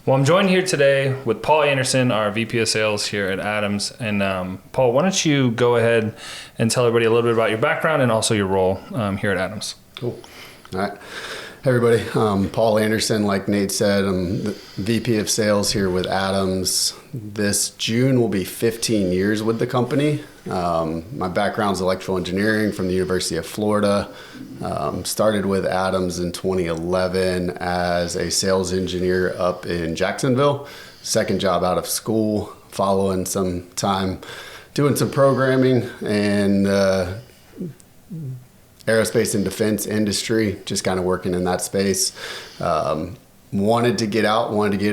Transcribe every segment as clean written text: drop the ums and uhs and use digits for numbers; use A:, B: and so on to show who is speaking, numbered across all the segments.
A: Well, I'm joined here today with Paul Anderson, our VP of Sales here at Adams. And Paul, why don't you go ahead and tell everybody a little bit about your background and also your role here at Adams.
B: Cool. All right. Hey, everybody. Paul Anderson, like Nate said, I'm the VP of Sales here with Adams. This June will be 15 years with the company. My background is electrical engineering from the University of Florida. Started with Adams in 2011 as a sales engineer up in Jacksonville. Second job out of school, following some time doing some programming and aerospace and defense industry, just kind of working in that space. Wanted to get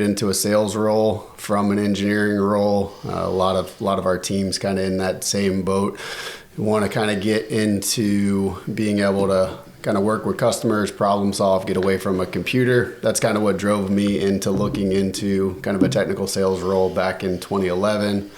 B: into a sales role from an engineering role. A lot of our teams kind of in that same boat. Want to kind of get into being able to kind of work with customers, problem solve, get away from a computer. That's kind of what drove me into looking into kind of a technical sales role back in 2011.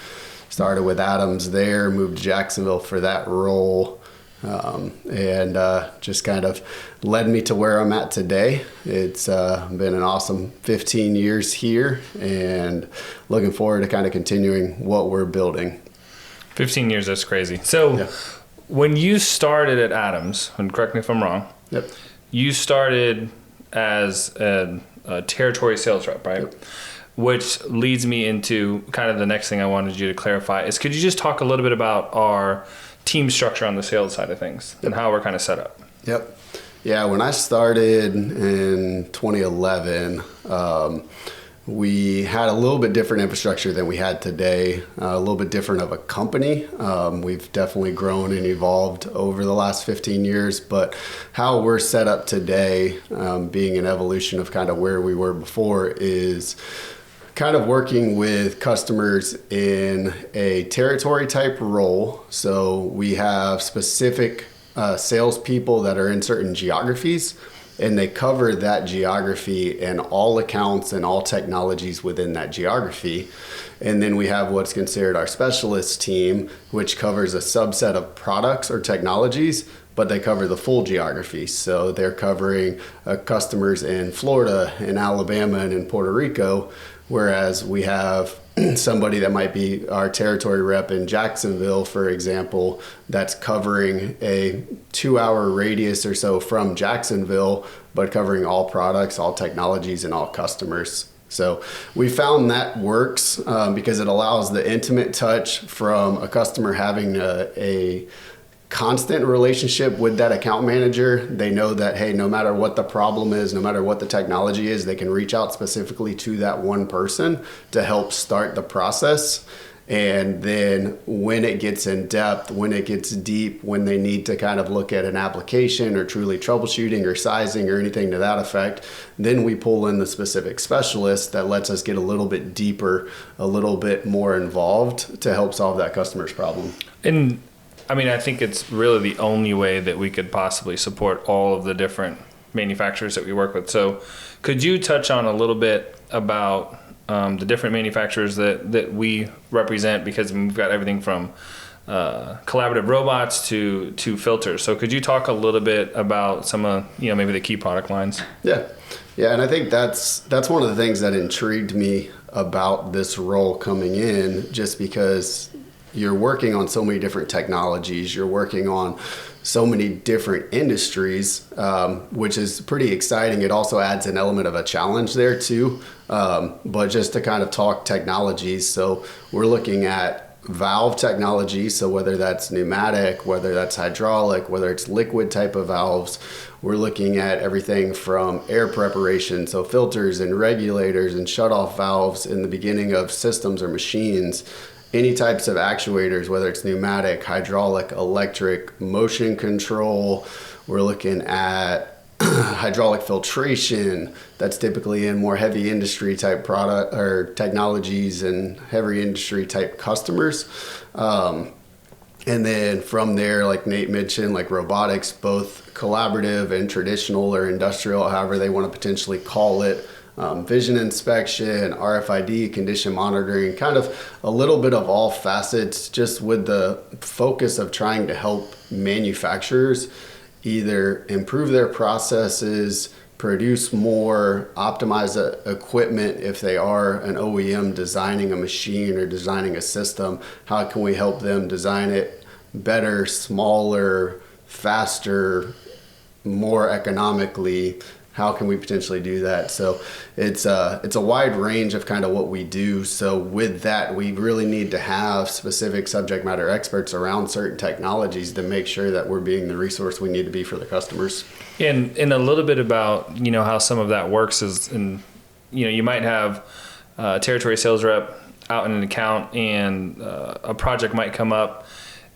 B: Started with Adams there, moved to Jacksonville for that role. And just kind of led me to where I'm at today. It's been an awesome 15 years here and looking forward to kind of continuing what we're building.
A: 15 years, that's crazy. So yeah. When you started at Adams, and correct me if I'm wrong,
B: Yep.
A: You started as a territory sales rep, right?
B: Yep.
A: Which leads me into kind of the next thing I wanted you to clarify is could you just talk a little bit about our team structure on the sales side of things and how we're kind of set up?
B: Yep. Yeah, when I started in 2011, we had a little bit different infrastructure than we had today, a little bit different of a company. We've definitely grown and evolved over the last 15 years, but how we're set up today, being an evolution of kind of where we were before, is kind of working with customers in a territory type role. So we have specific salespeople that are in certain geographies, and they cover that geography and all accounts and all technologies within that geography. And then we have what's considered our specialist team, which covers a subset of products or technologies, but they cover the full geography. So they're covering customers in Florida, in Alabama, and in Puerto Rico, whereas we have somebody that might be our territory rep in Jacksonville, for example, that's covering a 2-hour radius or so from Jacksonville, but covering all products, all technologies, and all customers. So we found that works because it allows the intimate touch from a customer having a constant relationship with that account manager. They know that, hey, no matter what the problem is, no matter what the technology is, they can reach out specifically to that one person to help start the process. And then when it gets in depth, when it gets deep, when they need to kind of look at an application or truly troubleshooting or sizing or anything to that effect, then we pull in the specific specialist that lets us get a little bit deeper, a little bit more involved to help solve that customer's problem.
A: And I mean, I think it's really the only way that we could possibly support all of the different manufacturers that we work with. So could you touch on a little bit about the different manufacturers that we represent? Because we've got everything from collaborative robots to filters. So could you talk a little bit about some of, maybe the key product lines?
B: Yeah. And I think that's one of the things that intrigued me about this role coming in, just because you're working on so many different technologies, you're working on so many different industries, which is pretty exciting. It also adds an element of a challenge there too. But just to kind of talk technologies, so we're looking at valve technology, so whether that's pneumatic, whether that's hydraulic, whether it's liquid type of valves, we're looking at everything from air preparation, so filters and regulators and shutoff valves in the beginning of systems or machines. Any types of actuators, whether it's pneumatic, hydraulic, electric, motion control. We're looking at hydraulic filtration. That's typically in more heavy industry type product or technologies and heavy industry type customers. And then from there, like Nate mentioned, like robotics, both collaborative and traditional or industrial, however they want to potentially call it. Vision inspection, RFID, condition monitoring, kind of a little bit of all facets, just with the focus of trying to help manufacturers either improve their processes, produce more, optimize equipment if they are an OEM designing a machine or designing a system. How can we help them design it better, smaller, faster, more economically? How can we potentially do that? So it's a wide range of kind of what we do. So with that, we really need to have specific subject matter experts around certain technologies to make sure that we're being the resource we need to be for the customers.
A: And a little bit about, how some of that works is, you might have a territory sales rep out in an account, and a project might come up,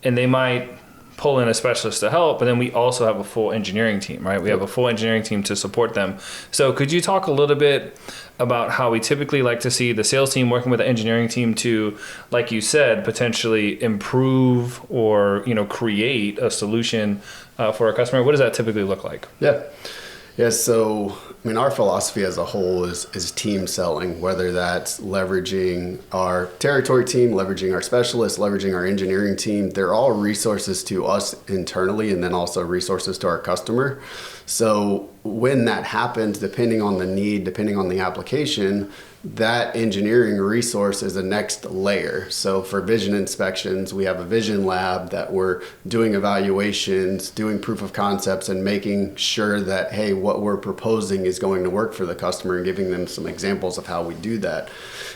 A: and they might pull in a specialist to help, but then we also have a full engineering team, right? We have a full engineering team to support them. So could you talk a little bit about how we typically like to see the sales team working with the engineering team to, like you said, potentially improve or, create a solution for a customer? What does that typically look like?
B: Yeah, so our philosophy as a whole is team selling, whether that's leveraging our territory team, leveraging our specialists, leveraging our engineering team. They're all resources to us internally, and then also resources to our customer. So when that happens, depending on the need, depending on the application, that engineering resource is the next layer. So for vision inspections, we have a vision lab that we're doing evaluations, doing proof of concepts, and making sure that, hey, what we're proposing is going to work for the customer, and giving them some examples of how we do that.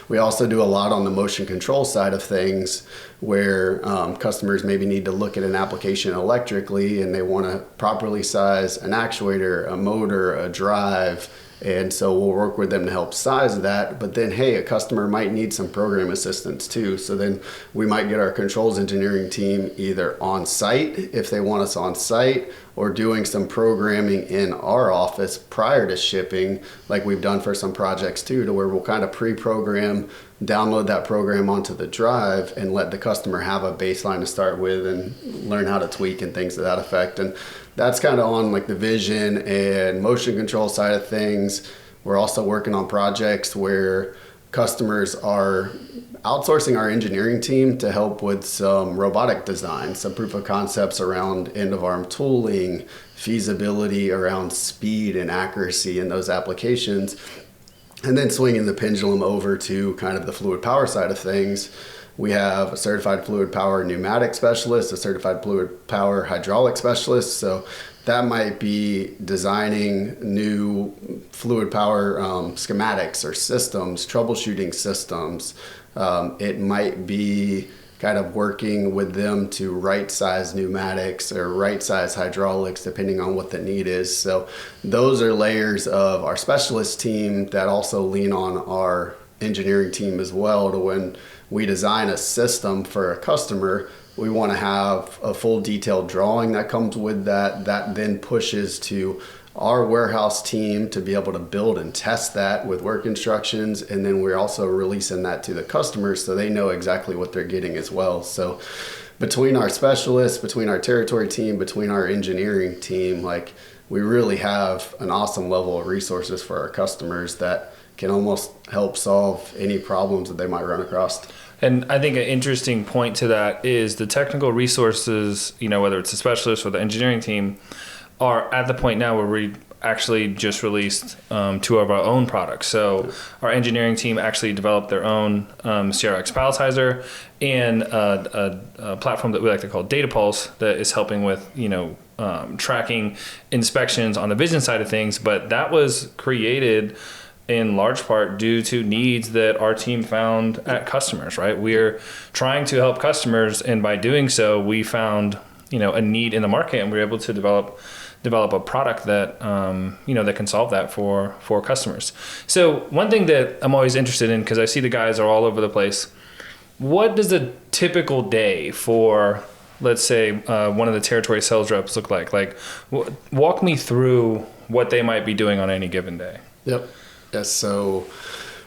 B: We also do a lot on the motion control side of things, where customers maybe need to look at an application electrically, and they want to properly size an actuator, a motor, a drive. And so we'll work with them to help size that. But then, hey, a customer might need some program assistance too. So then we might get our controls engineering team either on site, if they want us on site, or doing some programming in our office prior to shipping, like we've done for some projects too, to where we'll kind of pre-program, download that program onto the drive, and let the customer have a baseline to start with and learn how to tweak and things to that effect. And that's kind of on like the vision and motion control side of things. We're also working on projects where customers are outsourcing our engineering team to help with some robotic design, some proof of concepts around end of arm tooling, feasibility around speed and accuracy in those applications. And then swinging the pendulum over to kind of the fluid power side of things. We have a certified fluid power pneumatic specialist, a certified fluid power hydraulic specialist. So that might be designing new fluid power schematics or systems, troubleshooting systems. It might be kind of working with them to right size pneumatics or right size hydraulics, depending on what the need is. So those are layers of our specialist team that also lean on our engineering team as well, to when we design a system for a customer, we want to have a full detailed drawing that comes with that then pushes to our warehouse team to be able to build and test that with work instructions. And then we're also releasing that to the customers so they know exactly what they're getting as well. So between our specialists, between our territory team, between our engineering team, like we really have an awesome level of resources for our customers that can almost help solve any problems that they might run across.
A: And I think an interesting point to that is the technical resources, whether it's the specialist or the engineering team, are at the point now where we actually just released 2 of our own products. So our engineering team actually developed their own CRX palletizer and a platform that we like to call Data Pulse that is helping with, tracking inspections on the vision side of things. But that was created in large part due to needs that our team found at customers, right? We're trying to help customers, and by doing so, we found, a need in the market, and we were able to develop a product that, that can solve that for customers. So one thing that I'm always interested in, because I see the guys are all over the place, what does a typical day for, let's say, one of the territory sales reps look like? Like, walk me through what they might be doing on any given day.
B: Yep. Yes, so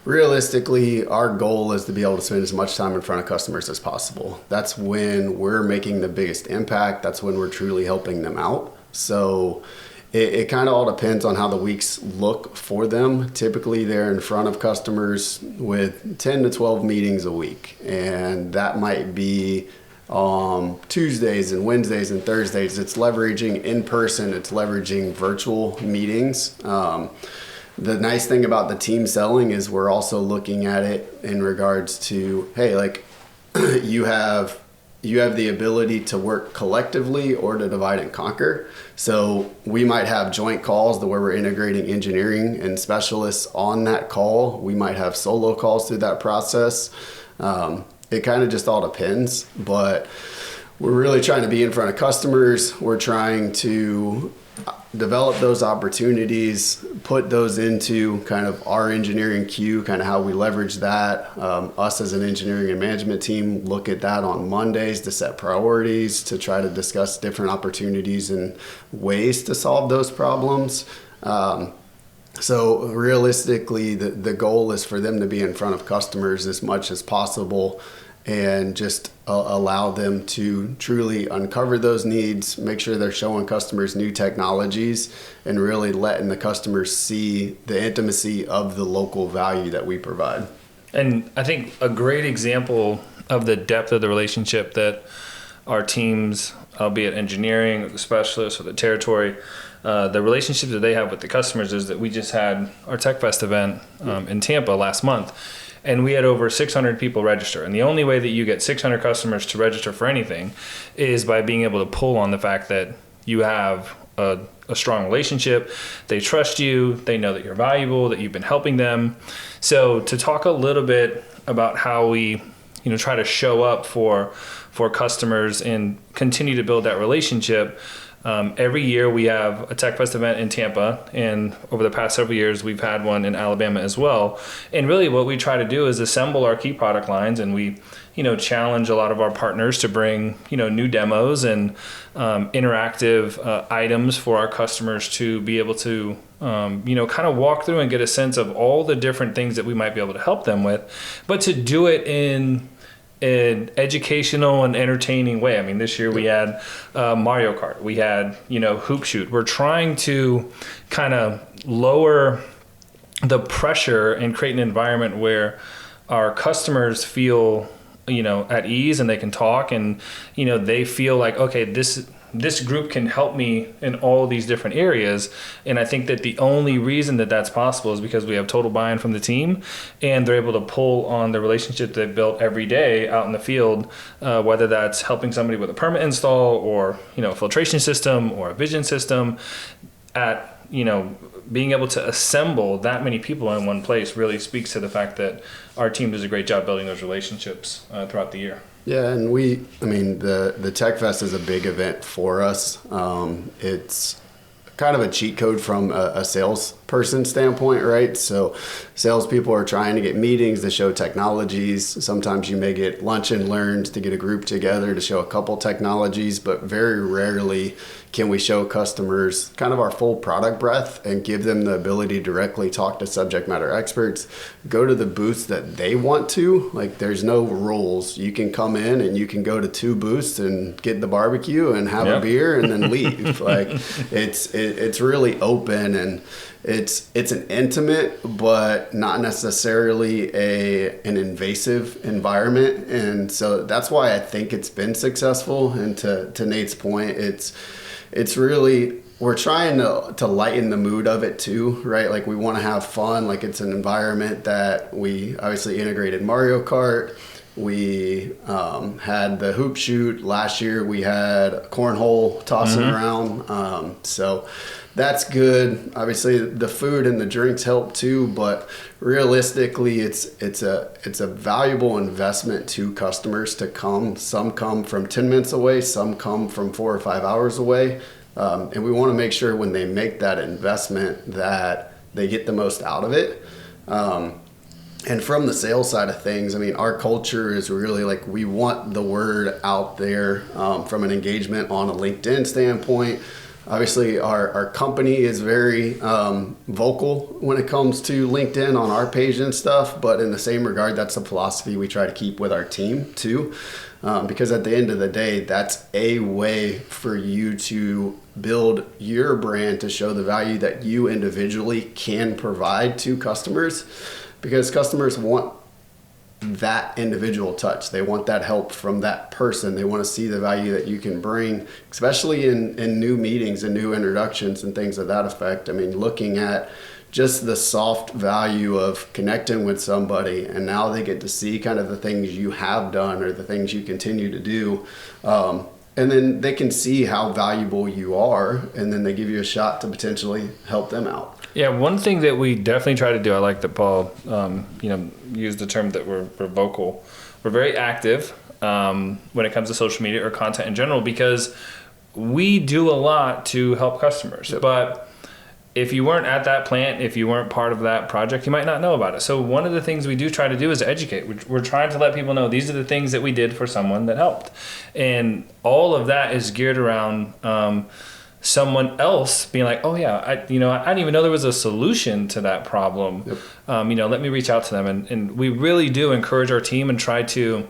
B: realistically, our goal is to be able to spend as much time in front of customers as possible. That's when we're making the biggest impact. That's when we're truly helping them out. So it kind of all depends on how the weeks look for them. Typically, they're in front of customers with 10 to 12 meetings a week. And that might be Tuesdays and Wednesdays and Thursdays. It's leveraging in person, it's leveraging virtual meetings. The nice thing about the team selling is we're also looking at it in regards to, hey, like you have the ability to work collectively or to divide and conquer. So we might have joint calls where we're integrating engineering and specialists on that call. We might have solo calls through that process. It kind of just all depends, but we're really trying to be in front of customers. We're trying to develop those opportunities, put those into kind of our engineering queue, kind of how we leverage that. Us as an engineering and management team look at that on Mondays to set priorities, to try to discuss different opportunities and ways to solve those problems. So realistically, the goal is for them to be in front of customers as much as possible and just allow them to truly uncover those needs, make sure they're showing customers new technologies, and really letting the customers see the intimacy of the local value that we provide.
A: And I think a great example of the depth of the relationship that our teams, albeit engineering, or the specialists, or the territory, the relationship that they have with the customers is that we just had our Tech Fest event in Tampa last month. And we had over 600 people register. And the only way that you get 600 customers to register for anything is by being able to pull on the fact that you have a strong relationship. They trust you. They know that you're valuable, that you've been helping them. So to talk a little bit about how we, try to show up for customers and continue to build that relationship. Every year we have a Tech Fest event in Tampa, and over the past several years we've had one in Alabama as well. And really what we try to do is assemble our key product lines, and we challenge a lot of our partners to bring new demos and interactive items for our customers to be able to kind of walk through and get a sense of all the different things that we might be able to help them with, but to do it in an educational and entertaining way. I mean, this year we had Mario Kart, we had hoop shoot. We're trying to kind of lower the pressure and create an environment where our customers feel at ease, and they can talk, and they feel like, okay, this group can help me in all these different areas. And I think that the only reason that that's possible is because we have total buy-in from the team, and they're able to pull on the relationship they've built every day out in the field, whether that's helping somebody with a permit install or a filtration system or a vision system. At being able to assemble that many people in one place really speaks to the fact that our team does a great job building those relationships throughout the year.
B: Yeah, and the Tech Fest is a big event for us. It's kind of a cheat code from a salesperson standpoint, right? So salespeople are trying to get meetings to show technologies. Sometimes you may get lunch and learns to get a group together to show a couple technologies, but very rarely can we show customers kind of our full product breadth and give them the ability to directly talk to subject matter experts, go to the booths that they want to. Like, there's no rules. You can come in and you can go to 2 booths and get the barbecue and have a beer and then leave. Like, it's really open, and it's an intimate but not necessarily an invasive environment. And so that's why I think it's been successful. And to Nate's point, it's really, we're trying to lighten the mood of it too, right? Like, we want to have fun. Like, it's an environment that we obviously integrated Mario Kart. We had the hoop shoot. Last year we had cornhole tossing around. So that's good. Obviously the food and the drinks help too, but realistically it's a valuable investment to customers to come. Some come from 10 minutes away, some come from 4 or 5 hours away. And we want to make sure when they make that investment that they get the most out of it. And from the sales side of things, our culture is really like, we want the word out there from an engagement on a LinkedIn standpoint. Obviously, our company is very vocal when it comes to LinkedIn on our page and stuff, but in the same regard, that's the philosophy we try to keep with our team too. Because at the end of the day, that's a way for you to build your brand to show the value that you individually can provide to customers. Because customers want that individual touch. They want that help from that person. They want to see the value that you can bring, especially in new meetings and new introductions and things of that effect. I mean, looking at just the soft value of connecting with somebody, and now they get to see kind of the things you have done or the things you continue to do. And then they can see how valuable you are, and then they give you a shot to potentially help them out.
A: Yeah, one thing that we definitely try to do, I like that Paul, used the term that we're vocal. We're very active when it comes to social media or content in general, because we do a lot to help customers.
B: Yep.
A: But if you weren't at that plant, if you weren't part of that project, you might not know about it. So one of the things we do try to do is educate. We're trying to let people know these are the things that we did for someone that helped. And all of that is geared around someone else being like, oh yeah, I didn't even know there was a solution to that problem. Yep. Let me reach out to them. And we really do encourage our team and try to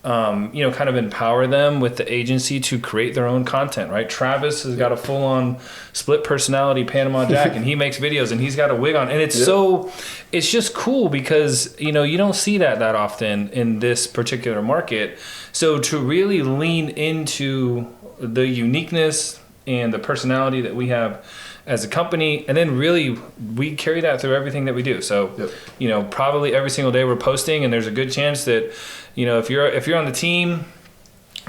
A: kind of empower them with the agency to create their own content, right? Travis has got a full-on split personality Panama Jack, and he makes videos, and he's got a wig on, and it's it's just cool because you don't see that often in this particular market. So to really lean into the uniqueness and the personality that we have as a company, and then really we carry that through everything that we do. So probably every single day we're posting, and there's a good chance that if you're on the team,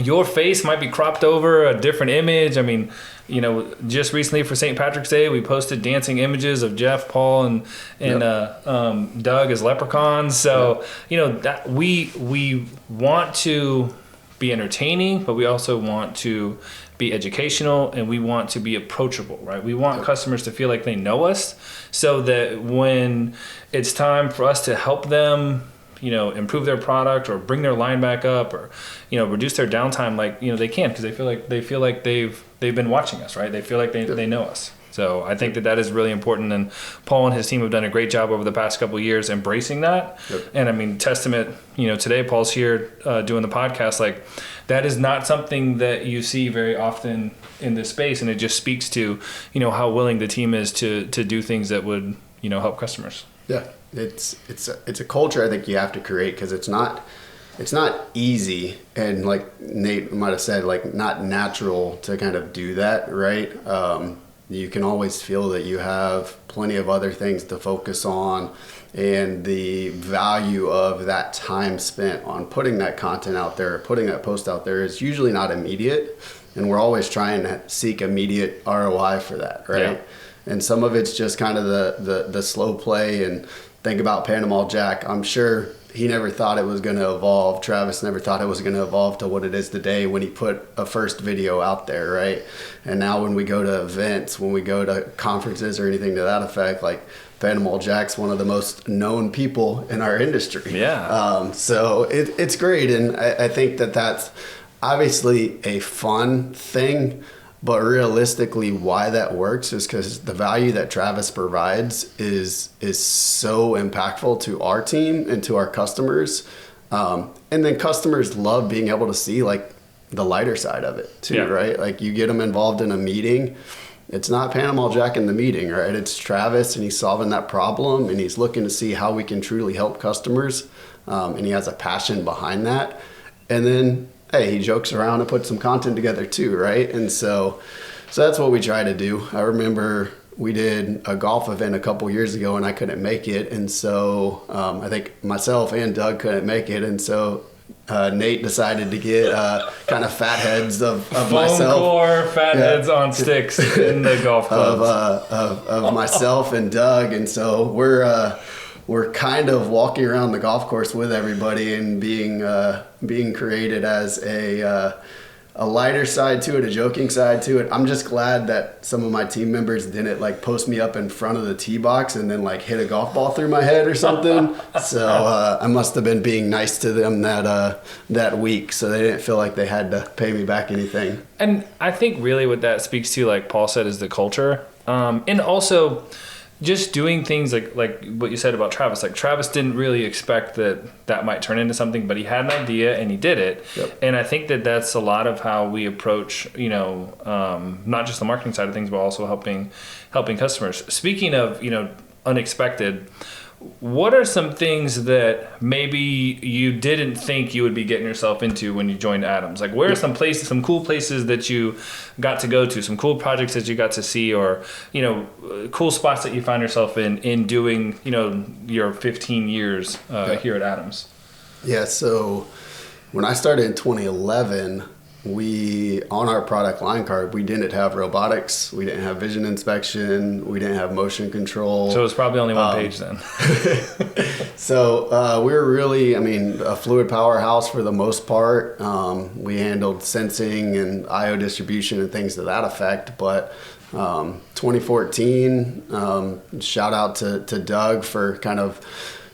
A: your face might be cropped over a different image. I mean, just recently for St. Patrick's Day, we posted dancing images of Jeff, Paul, and Doug as leprechauns. So that we want to be entertaining, but we also want to be educational, and we want to be approachable, right? We want customers to feel like they know us, so that when it's time for us to help them, improve their product or bring their line back up, or reduce their downtime, they can, because they feel like they've been watching us, right? They feel like they know us. So I think that is really important, and Paul and his team have done a great job over the past couple of years embracing that. Yep. And I mean, testament, today Paul's here doing the podcast. That is not something that you see very often in this space, and it just speaks to how willing the team is to do things that would help customers.
B: Yeah, it's a culture I think you have to create, because it's not easy, and like Nate might have said, not natural to kind of do that, right? You can always feel that you have plenty of other things to focus on, and the value of that time spent on putting that content out there, putting that post out there, is usually not immediate, and we're always trying to seek immediate ROI for that, right? Yeah. And some of it's just kind of the slow play. And think about Panama Jack. I'm sure he never thought it was going to evolve. Travis never thought it was going to evolve to what it is today when he put a first video out there, right? And now when we go to events, when we go to conferences or anything to that effect, Panama Jack's one of the most known people in our industry.
A: Yeah.
B: So it's great. And I think that's obviously a fun thing. But realistically, why that works is because the value that Travis provides is so impactful to our team and to our customers. And then customers love being able to see the lighter side of it too, right? You get them involved in a meeting. It's not Panama Jack in the meeting, right? It's Travis, and he's solving that problem, and he's looking to see how we can truly help customers. And he has a passion behind that. And then hey, he jokes around and puts some content together too, right? And so that's what we try to do. I remember we did a golf event a couple years ago, and I couldn't make it. And so I think myself and Doug couldn't make it. And so Nate decided to get kind of fat heads of myself.
A: Core fat heads on sticks in the golf clubs.
B: Of myself and Doug. And so we're kind of walking around the golf course with everybody and being created as a lighter side to it, a joking side to it. I'm just glad that some of my team members didn't post me up in front of the tee box and then hit a golf ball through my head or something. So I must have been being nice to them that week, so they didn't feel like they had to pay me back anything.
A: And I think really what that speaks to, like Paul said, is the culture, and also just doing things like what you said about Travis. Travis didn't really expect that might turn into something, but he had an idea and he did it. Yep. And I think that's a lot of how we approach, not just the marketing side of things, but also helping customers. Speaking of, unexpected, what are some things that maybe you didn't think you would be getting yourself into when you joined Adams? Like, where are some places, some cool places that you got to go to, some cool projects that you got to see, or, you know, cool spots that you found yourself in doing, you know, your 15 years here at Adams?
B: Yeah, so when I started in 2011, on our product line card, we didn't have robotics, we didn't have vision inspection, we didn't have motion control.
A: So it was probably only one page then.
B: So we were really, a fluid powerhouse for the most part. We handled sensing and I/O distribution and things to that effect. But 2014, shout out to Doug for kind of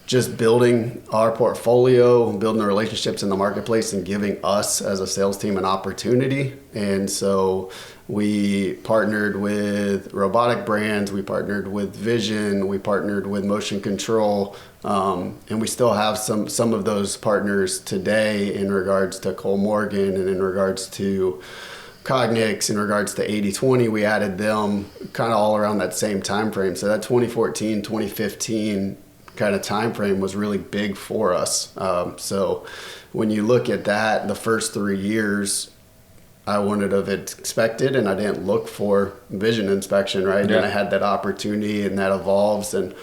B: just building our portfolio, building the relationships in the marketplace, and giving us as a sales team an opportunity. And so we partnered with robotic brands, we partnered with vision, we partnered with motion control, and we still have some of those partners today in regards to Kollmorgen and in regards to Cognex, in regards to 80/20. We added them kind of all around that same time frame. So that 2014, 2015 kind of time frame was really big for us. So when you look at that, the first 3 years, I wouldn't have expected, and I didn't look for vision inspection, right?
A: Yeah.
B: And I had that opportunity, and that evolves. And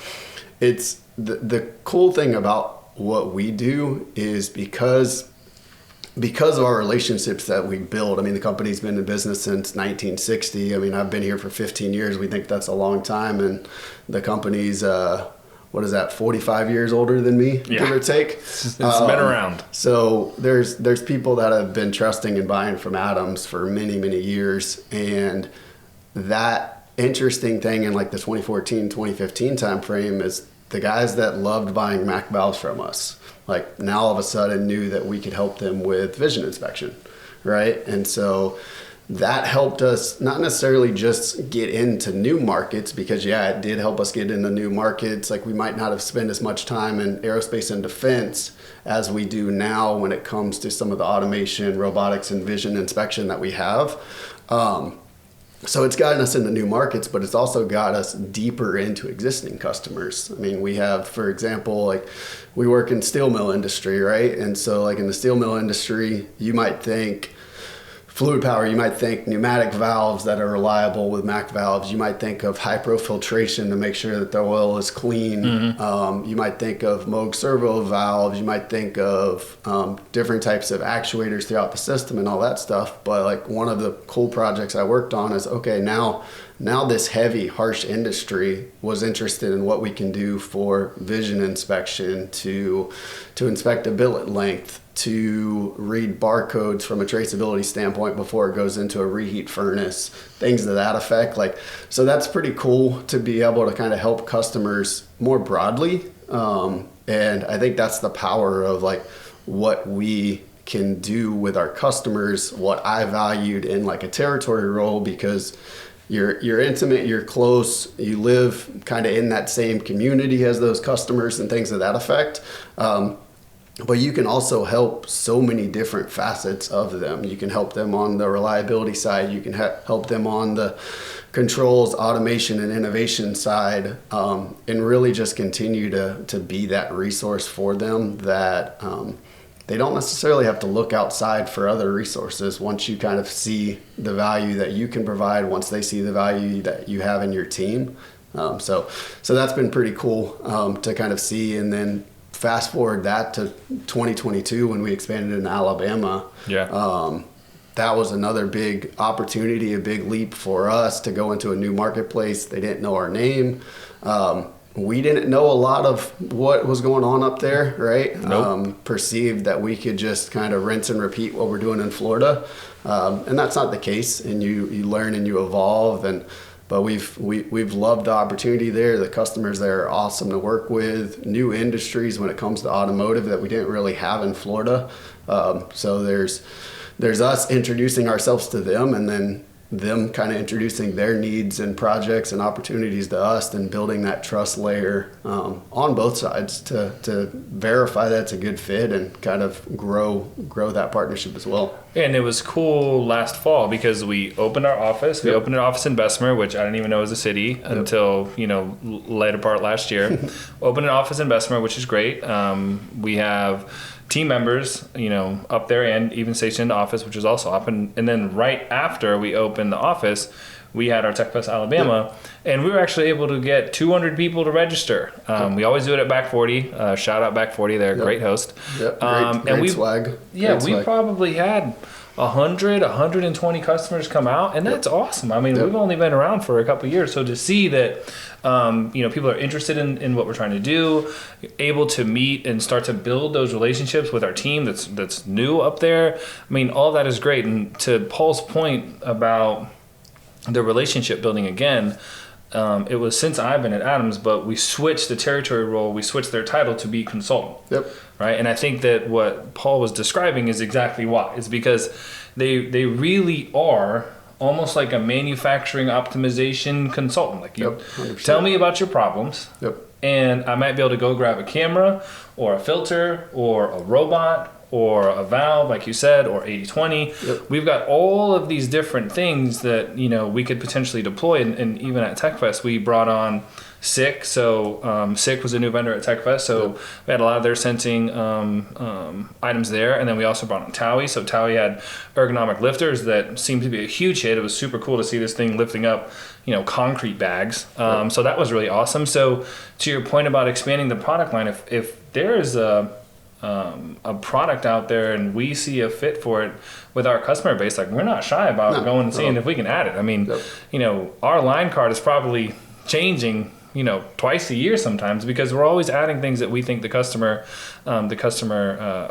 B: it's the cool thing about what we do is because of our relationships that we build. The company's been in business since 1960. I've been here for 15 years. We think that's a long time, and the company's 45 years older than me, give or take.
A: It's been around.
B: So there's people that have been trusting and buying from Adams for many, many years. And that interesting thing in like the 2014, 2015 time frame is the guys that loved buying Mac valves from us, like now all of a sudden knew that we could help them with vision inspection, right? And so that helped us not necessarily just get into new markets, because it did help us get into new markets. Like we might not have spent as much time in aerospace and defense as we do now when it comes to some of the automation, robotics, and vision inspection that we have. So it's gotten us into new markets, but it's also got us deeper into existing customers. We have, for example, like we work in steel mill industry, right? And so like in the steel mill industry, you might think fluid power, you might think pneumatic valves that are reliable with Mac valves. You might think of hyperfiltration to make sure that the oil is clean. Mm-hmm. You might think of Moog servo valves. You might think of different types of actuators throughout the system and all that stuff. But like one of the cool projects I worked on is, okay, now this heavy, harsh industry was interested in what we can do for vision inspection, to inspect a billet length, to read barcodes from a traceability standpoint before it goes into a reheat furnace, things to that effect. Like, so that's pretty cool to be able to kind of help customers more broadly. And I think that's the power of like what we can do with our customers, what I valued in like a territory role, because you're intimate, you're close, you live kind of in that same community as those customers and things of that effect. But you can also help so many different facets of them. You can help them on the reliability side. You can help them on the controls, automation, and innovation side, and really just continue to be that resource for them that they don't necessarily have to look outside for other resources once you kind of see the value that you can provide, once they see the value that you have in your team. So that's been pretty cool to kind of see. And then fast forward that to 2022 when we expanded in Alabama. That was another big opportunity, a big leap for us to go into a new marketplace. They didn't know our name. We didn't know a lot of what was going on up there, right?
A: Nope.
B: Perceived that we could just kind of rinse and repeat what we're doing in Florida. And that's not the case. And you learn and you evolve. But we've loved the opportunity there. The customers there are awesome to work with. New industries when it comes to automotive that we didn't really have in Florida. So there's us introducing ourselves to them, and then them kind of introducing their needs and projects and opportunities to us, and building that trust layer on both sides to verify that it's a good fit and kind of grow that partnership as well.
A: And it was cool last fall because we opened our office. We opened an office in Bessemer, which I didn't even know was a city until, later part last year. Opened an office in Bessemer, which is great. We have team members, up there and even stationed in the office, which is also up. And then right after we opened the office, we had our TechFest Alabama, and we were actually able to get 200 people to register. We always do it at Back 40. Shout out Back 40, they're a great host.
B: Great swag.
A: Yeah,
B: great
A: we
B: swag.
A: Probably had 120 customers come out, and that's awesome. I mean, we've only been around for a couple of years, so to see that people are interested in what we're trying to do, able to meet and start to build those relationships with our team that's new up there. I mean, all that is great. And to Paul's point about the relationship building again, it was since I've been at Adams, but we switched the territory role, we switched their title to be consultant. Right? And I think that what Paul was describing is exactly why. It's because they really are almost like a manufacturing optimization consultant. Like, you tell me about your problems, and I might be able to go grab a camera or a filter or a robot or a valve, like you said, or 80/20. We've got all of these different things that we could potentially deploy. And even at TechFest, we brought on SICK. So SICK was a new vendor at TechFest. So we had a lot of their sensing items there. And then we also brought on TOWIE. So TOWIE had ergonomic lifters that seemed to be a huge hit. It was super cool to see this thing lifting up, concrete bags. So that was really awesome. So to your point about expanding the product line, if there's a product out there and we see a fit for it with our customer base, like, we're not shy about going and seeing if we can add it. I mean, our line card is probably changing, twice a year sometimes, because we're always adding things that we think the customer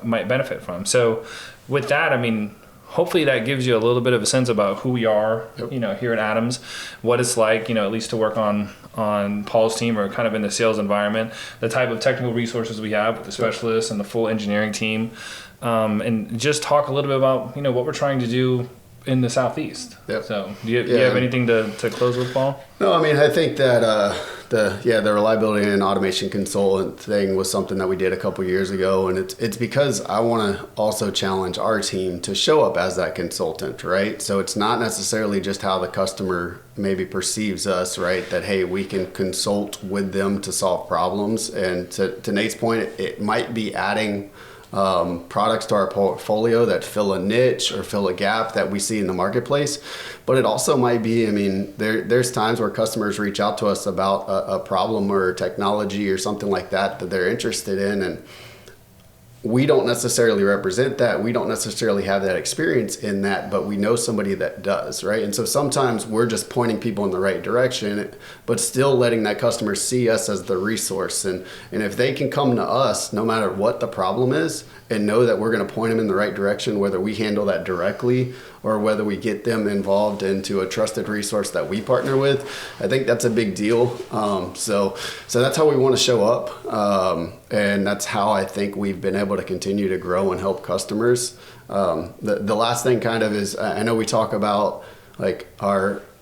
A: might benefit from. So with that, I mean, hopefully that gives you a little bit of a sense about who we are, here at Adams, what it's like, at least to work on Paul's team or kind of in the sales environment, the type of technical resources we have with the specialists and the full engineering team, and just talk a little bit about, what we're trying to do in the Southeast. So do you have anything to close with, Paul?
B: No, I mean, I think that the reliability and automation consultant thing was something that we did a couple years ago, and it's because I want to also challenge our team to show up as that consultant, right? So it's not necessarily just how the customer maybe perceives us, right? That, hey, we can consult with them to solve problems. And to Nate's point, it might be adding products to our portfolio that fill a niche or fill a gap that we see in the marketplace. But it also might be, I mean, there's times where customers reach out to us about a problem or technology or something like that they're interested in, and we don't necessarily represent that. We don't necessarily have that experience in that, but we know somebody that does, right? And so sometimes we're just pointing people in the right direction, but still letting that customer see us as the resource. And if they can come to us, no matter what the problem is, and know that we're going to point them in the right direction, whether we handle that directly or whether we get them involved into a trusted resource that we partner with, I think that's a big deal. So that's how we want to show up. And that's how I think we've been able to continue to grow and help customers. The last thing kind of is, I know we talk about like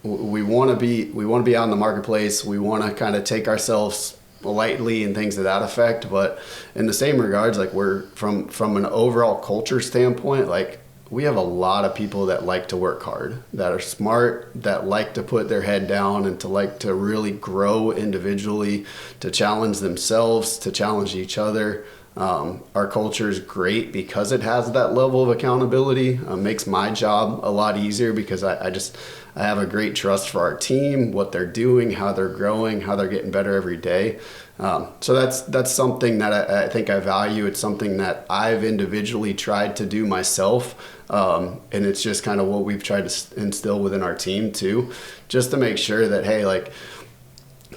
B: we want to be out in the marketplace. We want to kind of take ourselves lightly and things to that effect. But in the same regards, like we're from an overall culture standpoint, like we have a lot of people that like to work hard, that are smart, that like to put their head down and to like to really grow individually, to challenge themselves, to challenge each other. Our culture is great because it has that level of accountability. Makes my job a lot easier because I have a great trust for our team, what they're doing, how they're growing, how they're getting better every day. So that's something that I think I value. It's something that I've individually tried to do myself. And it's just kind of what we've tried to instill within our team too, just to make sure that, hey, like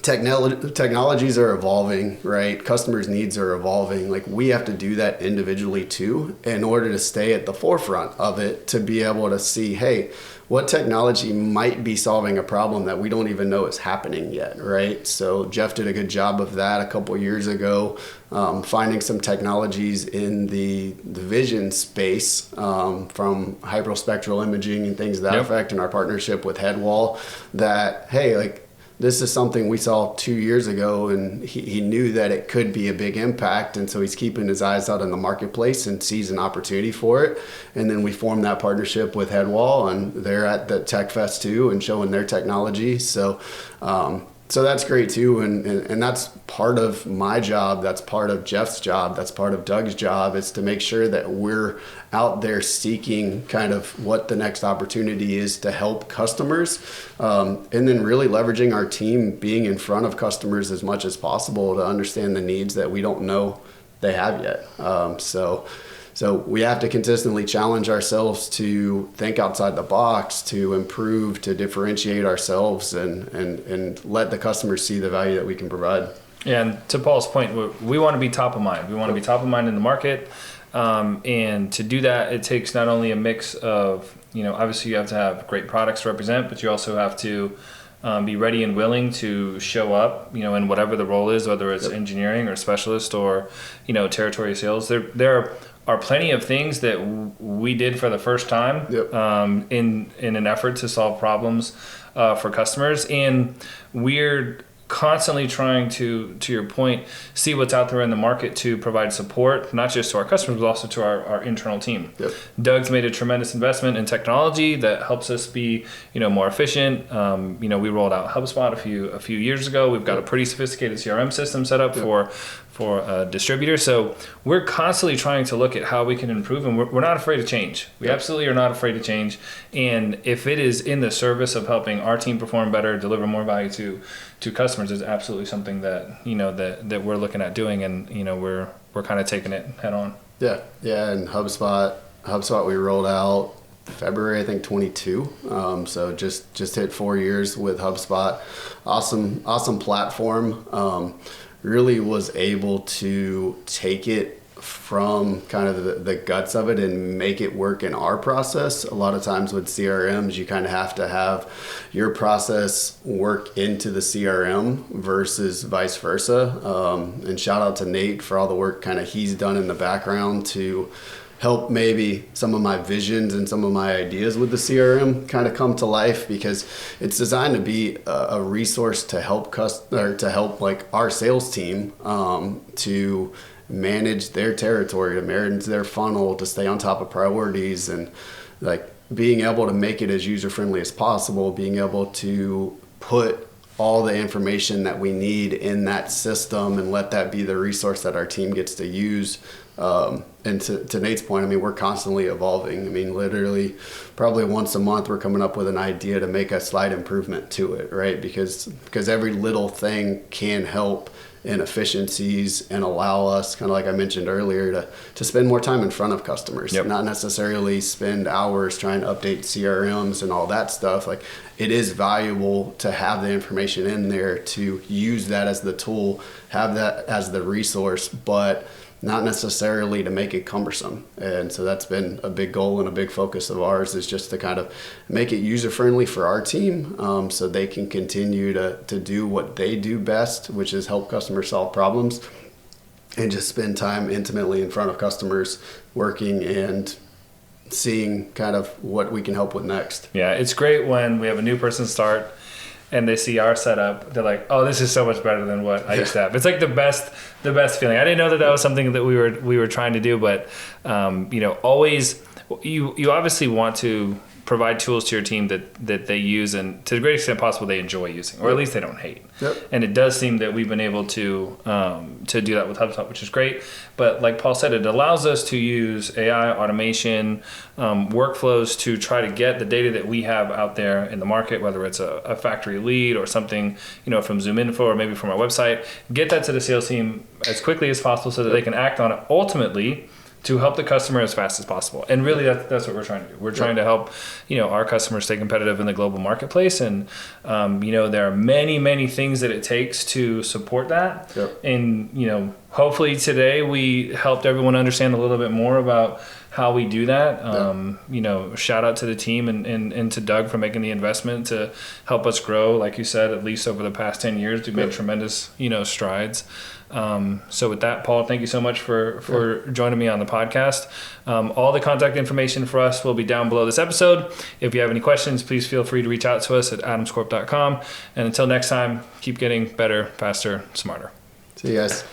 B: technologies are evolving, right? Customers' needs are evolving. Like we have to do that individually too, in order to stay at the forefront of it, to be able to see, hey, what technology might be solving a problem that we don't even know is happening yet, right? So Jeff did a good job of that a couple years ago, finding some technologies in the vision space, from hyperspectral imaging and things to that effect, in our partnership with Headwall, that, hey, like this is something we saw 2 years ago, and he knew that it could be a big impact. And so he's keeping his eyes out in the marketplace and sees an opportunity for it. And then we formed that partnership with Headwall, and they're at the Tech Fest too and showing their technology. So, so that's great too, and that's part of my job, that's part of Jeff's job, that's part of Doug's job, is to make sure that we're out there seeking kind of what the next opportunity is to help customers, and then really leveraging our team being in front of customers as much as possible to understand the needs that we don't know they have yet. So we have to consistently challenge ourselves to think outside the box, to improve, to differentiate ourselves, and let the customers see the value that we can provide.
A: Yeah, and to Paul's point, we want to be top of mind. We want to be top of mind in the market. And to do that, it takes not only a mix of, obviously you have to have great products to represent, but you also have to be ready and willing to show up, in whatever the role is, whether it's engineering or specialist or, territory sales. There are plenty of things that we did for the first time in an effort to solve problems for customers. And we're constantly trying to your point, see what's out there in the market to provide support, not just to our customers, but also to our internal team. Doug's made a tremendous investment in technology that helps us be, more efficient. We rolled out HubSpot a few years ago. We've got a pretty sophisticated CRM system set up for distributors. So we're constantly trying to look at how we can improve, and we're not afraid to change. We absolutely are not afraid to change. And if it is in the service of helping our team perform better, deliver more value to customers, is absolutely something that, that we're looking at doing, and, we're kind of taking it head on. Yeah.
B: And HubSpot we rolled out February, I think 22. So just hit 4 years with HubSpot. Awesome platform. Really was able to take it from kind of the guts of it and make it work in our process. A lot of times with CRMs, you kind of have to have your process work into the CRM versus vice versa. And shout out to Nate for all the work kind of he's done in the background to help maybe some of my visions and some of my ideas with the CRM kind of come to life, because it's designed to be a resource to help like our sales team to manage their territory, to manage their funnel, to stay on top of priorities, and like being able to make it as user friendly as possible, being able to put all the information that we need in that system and let that be the resource that our team gets to use. And to Nate's point, we're constantly evolving. Literally probably once a month we're coming up with an idea to make a slight improvement to it, right? Because every little thing can help in efficiencies and allow us, kind of like I mentioned earlier, to spend more time in front of customers, not necessarily spend hours trying to update CRMs and all that stuff. Like, it is valuable to have the information in there, to use that as the tool, have that as the resource, but not necessarily to make it cumbersome. And so that's been a big goal and a big focus of ours, is just to kind of make it user friendly for our team, so they can continue to do what they do best, which is help customers solve problems, and just spend time intimately in front of customers, working and seeing kind of what we can help with next.
A: Yeah, it's great when we have a new person start and they see our setup. They're like, "Oh, this is so much better than what I used to have." It's like the best feeling. I didn't know that was something that we were trying to do, but always you obviously want to provide tools to your team that they use, and to the greatest extent possible they enjoy using, or at least they don't hate. And it does seem that we've been able to do that with HubSpot, which is great. But like Paul said, it allows us to use AI, automation, workflows to try to get the data that we have out there in the market, whether it's a factory lead or something, from ZoomInfo or maybe from our website, get that to the sales team as quickly as possible so that they can act on it, ultimately to help the customer as fast as possible. And really that's what we're trying to do. We're trying to help, our customers stay competitive in the global marketplace. And, there are many, many things that it takes to support that. And, hopefully today we helped everyone understand a little bit more about how we do that. Shout out to the team and to Doug for making the investment to help us grow. Like you said, at least over the past 10 years, we've made tremendous, strides. So with that, Paul, thank you so much for joining me on the podcast. All the contact information for us will be down below this episode. If you have any questions, please feel free to reach out to us at adamscorp.com. And until next time, keep getting better, faster, smarter.
B: See you guys.